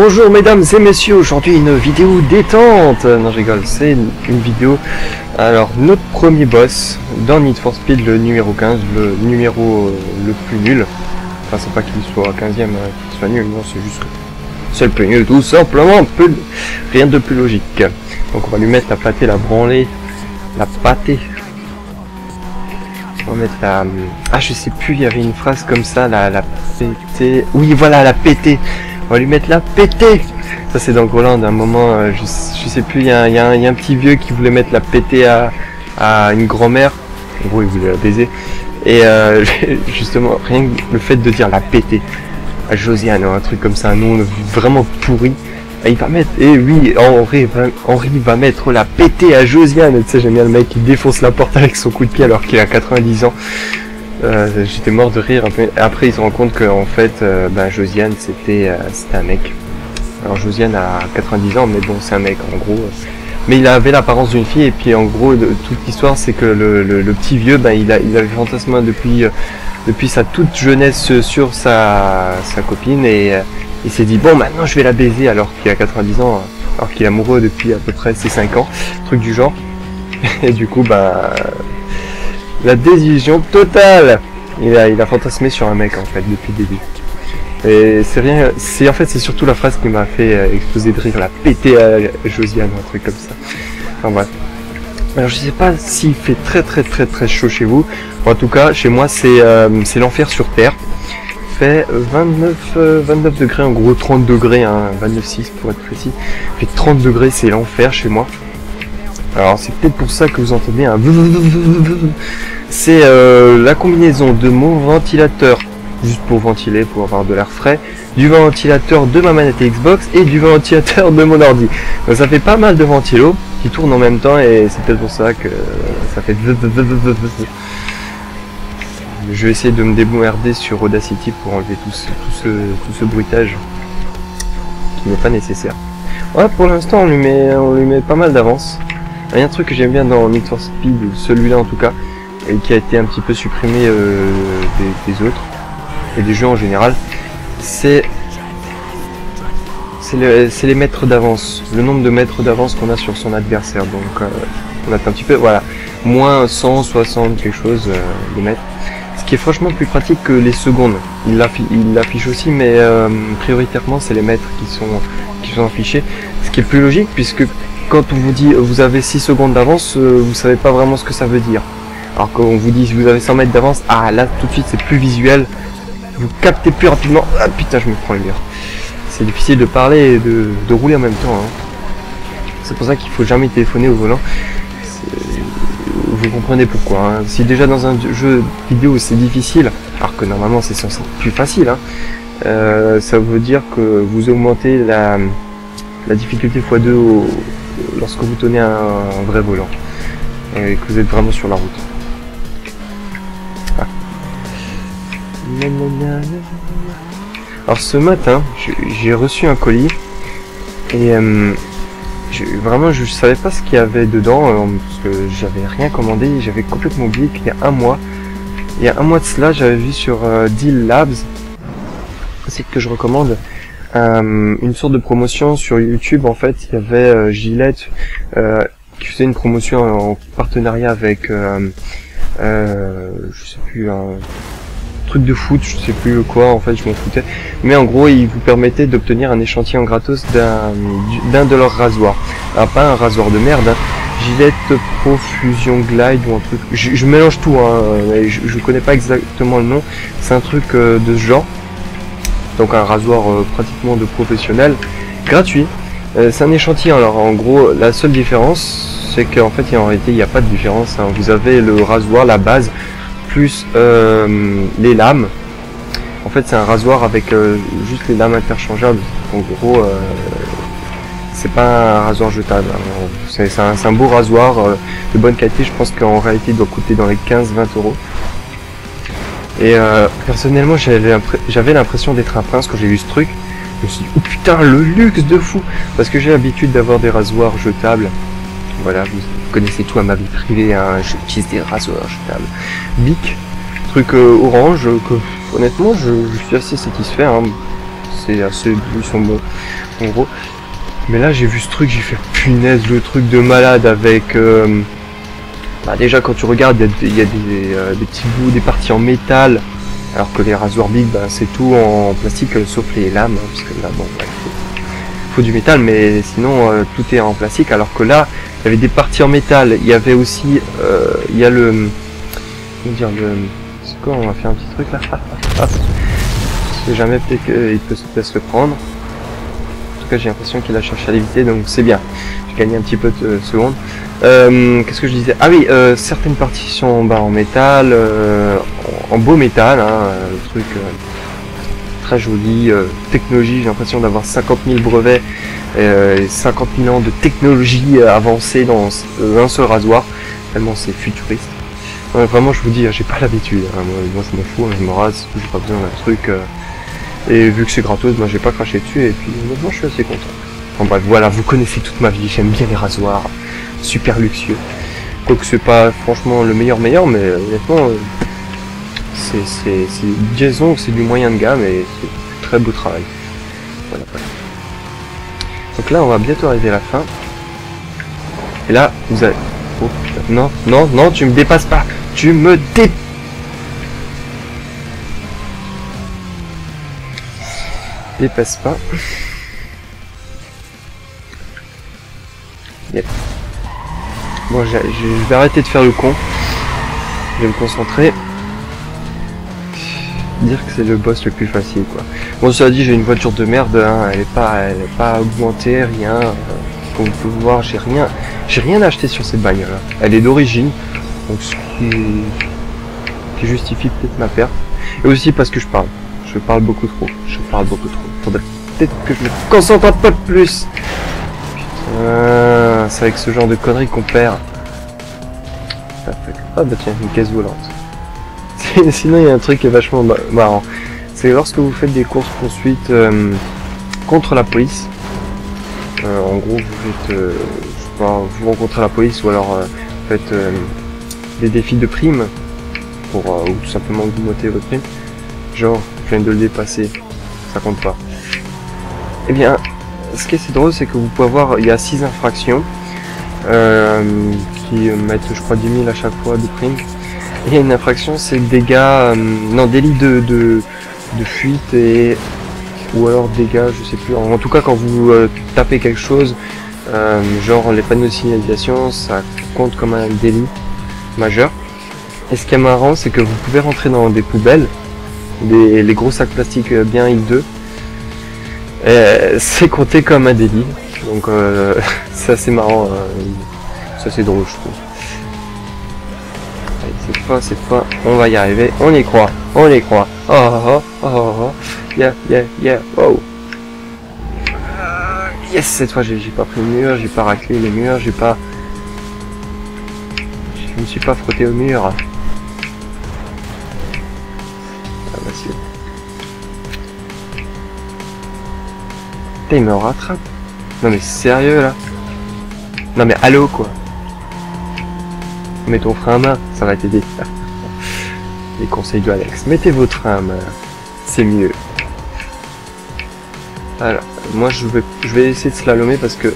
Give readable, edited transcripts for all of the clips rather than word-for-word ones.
Bonjour mesdames et messieurs, aujourd'hui une vidéo détente. Non je rigole, c'est une vidéo. Alors notre premier boss dans Need for Speed, le numéro 15, le numéro le plus nul. Enfin c'est pas qu'il soit 15ème, qu'il soit nul, non c'est juste que c'est le plus nul tout simplement, rien de plus logique. Donc on va lui mettre la pâtée, la branlée, la pâtée. On va mettre la... Ah je sais plus, il y avait une phrase comme ça, la pétée. Oui voilà, la pétée. On va lui mettre la pétée. Ça c'est dans Groland, à un moment, je sais plus, il y a un petit vieux qui voulait mettre la pétée à une grand-mère. En gros il voulait la baiser. Et justement, rien que le fait de dire la pétée à Josiane, un truc comme ça, un nom vraiment pourri. Il va mettre, et oui, Henri va mettre la pétée à Josiane. Tu sais, j'aime bien le mec qui défonce la porte avec son coup de pied alors qu'il a 90 ans. J'étais mort de rire un peu. Après il se rend compte que en fait Josiane c'était un mec. Alors Josiane a 90 ans mais bon c'est un mec en gros. Mais il avait l'apparence d'une fille et puis en gros toute l'histoire c'est que le petit vieux il avait fantasmé depuis sa toute jeunesse sur sa copine et il s'est dit bon maintenant je vais la baiser alors qu'il a 90 ans, alors qu'il est amoureux depuis à peu près ses 5 ans, truc du genre. Et du coup la désillusion totale. Il a fantasmé sur un mec en fait depuis le début. Et c'est surtout la phrase qui m'a fait exploser de rire, la péter à Josiane, un truc comme ça. Enfin bref. Alors je sais pas s'il fait très chaud chez vous. En tout cas chez moi c'est l'enfer sur terre. Il fait 29 degrés, en gros 30 degrés, hein, 29,6 pour être précis. Il fait 30 degrés, c'est l'enfer chez moi. Alors c'est peut-être pour ça que vous entendez un... C'est la combinaison de mon ventilateur, juste pour ventiler, pour avoir de l'air frais, du ventilateur de ma manette Xbox et du ventilateur de mon ordi. Donc ça fait pas mal de ventilos qui tournent en même temps et c'est peut-être pour ça que ça fait... Je vais essayer de me démerder sur Audacity pour enlever tout ce bruitage qui n'est pas nécessaire. Ouais, pour l'instant on lui met pas mal d'avance. Il y a un truc que j'aime bien dans Need for Speed, celui-là en tout cas, et qui a été un petit peu supprimé des autres, et des jeux en général, c'est les mètres d'avance, le nombre de mètres d'avance qu'on a sur son adversaire. Donc on a un petit peu, voilà, moins 160 quelque chose de mètres, ce qui est franchement plus pratique que les secondes. Il l'affiche aussi, mais prioritairement c'est les mètres qui sont affichés, ce qui est plus logique puisque quand on vous dit vous avez 6 secondes d'avance, vous savez pas vraiment ce que ça veut dire. Alors qu'on vous dit vous avez 100 mètres d'avance, ah là tout de suite c'est plus visuel, vous captez plus rapidement. Ah putain je me prends le mur. C'est difficile de parler et de rouler en même temps. Hein. C'est pour ça qu'il faut jamais téléphoner au volant. Vous comprenez pourquoi. Hein. Si déjà dans un jeu vidéo c'est difficile, alors que normalement c'est censé être plus facile, hein, ça veut dire que vous augmentez la difficulté x2 lorsque vous tenez un vrai volant et que vous êtes vraiment sur la route. Ah. Alors ce matin j'ai reçu un colis et vraiment je savais pas ce qu'il y avait dedans parce que j'avais rien commandé, j'avais complètement oublié qu'il y a un mois de cela j'avais vu sur Deal Labs, un site que je recommande, une sorte de promotion sur YouTube. En fait il y avait Gillette qui faisait une promotion en partenariat avec je sais plus, un truc de foot, je sais plus quoi, en fait je m'en foutais, mais en gros ils vous permettaient d'obtenir un échantillon gratos d'un de leurs rasoirs. Alors pas un rasoir de merde, hein. Gillette Profusion Glide ou un truc, je mélange tout, hein, je connais pas exactement le nom, c'est un truc de ce genre. Donc un rasoir pratiquement de professionnel, gratuit. C'est un échantillon. Alors en gros la seule différence c'est qu'en fait en réalité il n'y a pas de différence, hein. Vous avez le rasoir, la base, plus les lames. En fait c'est un rasoir avec juste les lames interchangeables. En gros c'est pas un rasoir jetable, hein. C'est un beau rasoir de bonne qualité. Je pense qu'en réalité il doit coûter dans les 15-20 euros. Et personnellement j'avais l'impression d'être un prince quand j'ai vu ce truc. Je me suis dit oh putain le luxe de fou, parce que j'ai l'habitude d'avoir des rasoirs jetables. Voilà, vous connaissez tout à ma vie privée, hein, j'utilise des rasoirs jetables. Bic, truc orange, que honnêtement je suis assez satisfait, hein. c'est assez, ils sont bons, en gros. Mais là, j'ai vu ce truc, j'ai fait punaise, le truc de malade avec... bah déjà, quand tu regardes, il y a des petits bouts, des parties en métal, alors que les rasoirs Big, bah, c'est tout en plastique, sauf les lames, hein, parce que là, bon, ouais, faut du métal, mais sinon, tout est en plastique, alors que là, il y avait des parties en métal, il y avait aussi, il y a le... Comment dire, le... C'est quoi, on va faire un petit truc là. Je sais jamais, peut-être qu'il peut se le prendre. En tout cas, j'ai l'impression qu'il a cherché à l'éviter, donc c'est bien. J'ai gagné un petit peu de secondes. Qu'est-ce que je disais? Ah oui, certaines parties sont bah, en métal, en beau métal, hein, le truc très joli, technologie, j'ai l'impression d'avoir 50 000 brevets, 50 000 ans de technologie avancée dans un seul rasoir, tellement c'est futuriste. Ouais, vraiment, je vous dis, j'ai pas l'habitude, hein, moi je m'en fous, hein, je me rase, j'ai pas besoin d'un truc, et vu que c'est gratos, moi j'ai pas craché dessus, et puis honnêtement je suis assez content. Enfin bref, voilà, vous connaissez toute ma vie, j'aime bien les rasoirs, super luxueux. Quoique c'est pas franchement le meilleur, mais honnêtement, disons que c'est du moyen de gamme, et c'est très beau travail. Voilà, voilà. Donc là, on va bientôt arriver à la fin. Et là, vous avez... Oh putain, non, non, non, tu me dépasses pas. Tu me dépasse pas. Yep. Bon, je vais arrêter de faire le con. Je vais me concentrer. Dire que c'est le boss le plus facile, quoi. Bon, cela dit, j'ai une voiture de merde, hein, elle est pas augmentée, rien. Comme vous pouvez voir, j'ai rien acheté sur cette bagnole. Elle est d'origine, donc ce qui justifie peut-être ma perte. Et aussi parce que je parle beaucoup trop. Faudrait peut-être que je me concentre un peu plus. Putain, c'est avec ce genre de conneries qu'on perd. Ah bah tiens, une caisse volante. Sinon, il y a un truc qui est vachement marrant. C'est lorsque vous faites des courses-poursuites contre la police. En gros, vous faites, je sais pas, vous rencontrez la police ou alors faites des défis de primes pour ou tout simplement augmenter votre prime. Genre, je viens de le dépasser, ça compte pas. Eh bien, ce qui est assez drôle, c'est que vous pouvez avoir, il y a 6 infractions qui mettent, je crois, 10 000 à chaque fois de prime. Et il y a une infraction, c'est dégâts, non, délit de fuite et ou alors dégâts, je sais plus. En tout cas, quand vous tapez quelque chose, genre les panneaux de signalisation, ça compte comme un délit majeur. Et ce qui est marrant, c'est que vous pouvez rentrer dans des poubelles, les gros sacs plastiques bien hideux. C'est compté comme un délit. Donc c'est assez marrant, c'est assez drôle, je trouve. Cette fois, on va y arriver, on y croit. Oh, yeah, wow. Yes, cette fois, j'ai pas pris le mur, j'ai pas raclé les murs, je me suis pas frotté au mur. Ah bah si. Putain, il me rattrape. Non mais sérieux là. Non mais allô quoi. Mets ton frein à main, ça va t'aider. Les conseils de Alex. Mettez votre frein à main, c'est mieux. Alors, moi je vais essayer de slalomer parce que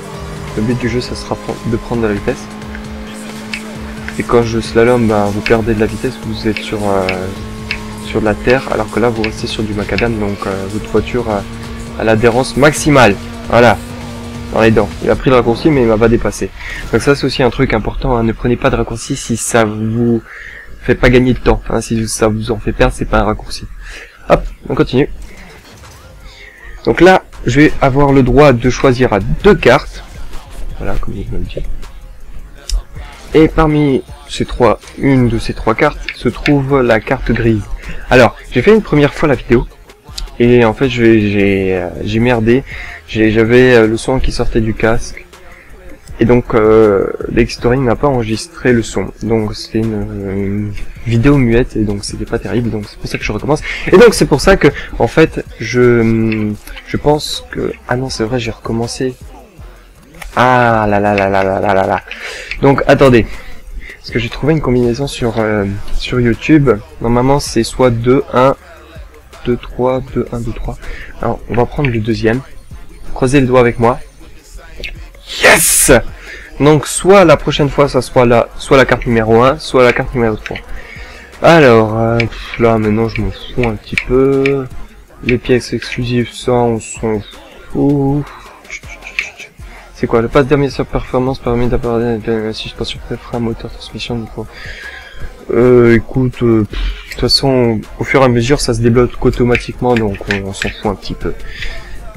le but du jeu ça sera de prendre de la vitesse. Et quand je slalom, ben, vous perdez de la vitesse, vous êtes sur de la terre, alors que là vous restez sur du macadam, donc votre voiture a l'adhérence maximale. Voilà. Dans les dents. Il a pris le raccourci mais il m'a pas dépassé. Donc ça c'est aussi un truc important, hein. Ne prenez pas de raccourci si ça vous fait pas gagner de temps. Hein. Si ça vous en fait perdre, c'est pas un raccourci. Hop, on continue. Donc là, je vais avoir le droit de choisir à 2 cartes. Voilà, comme je me le dis. Et parmi une de ces 3 cartes se trouve la carte grise. Alors, j'ai fait une première fois la vidéo. Et en fait, j'ai merdé. J'avais le son qui sortait du casque. Et donc, l'Xtory n'a pas enregistré le son. Donc, c'était une vidéo muette. Et donc, c'était pas terrible. Donc, c'est pour ça que je recommence. Et donc, c'est pour ça que, en fait, je pense que... Ah non, c'est vrai, j'ai recommencé. Ah là là là là là là là là. Donc, attendez. Parce que j'ai trouvé une combinaison sur YouTube. Normalement, c'est soit 2, 1... 2, 3, 2, 1, 2, 3. Alors, on va prendre le deuxième. Croisez les doigts avec moi. Yes! Donc, soit la prochaine fois, ça soit la carte numéro 1, soit la carte numéro 3. Alors, là, maintenant, je m'en fous un petit peu. Les pièces exclusives, ça, on s'en fout. C'est quoi? Le pass dernier sur performance permet d'apporter une suspension préférée, moteur, transmission, micro. Écoute, de toute façon, au fur et à mesure, ça se débloque automatiquement, donc on s'en fout un petit peu.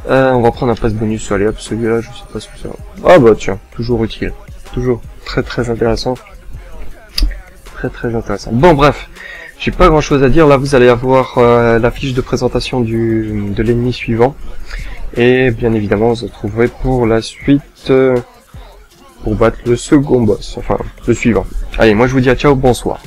On va prendre un pass bonus, allez hop, celui-là, je sais pas ce que c'est. Ah bah tiens, toujours utile. Toujours très très intéressant. Très très intéressant. Bon bref, j'ai pas grand chose à dire, là vous allez avoir la fiche de présentation de l'ennemi suivant. Et bien évidemment, vous retrouverez pour la suite, pour battre le second boss, enfin le suivant. Allez, moi je vous dis à ciao, bonsoir.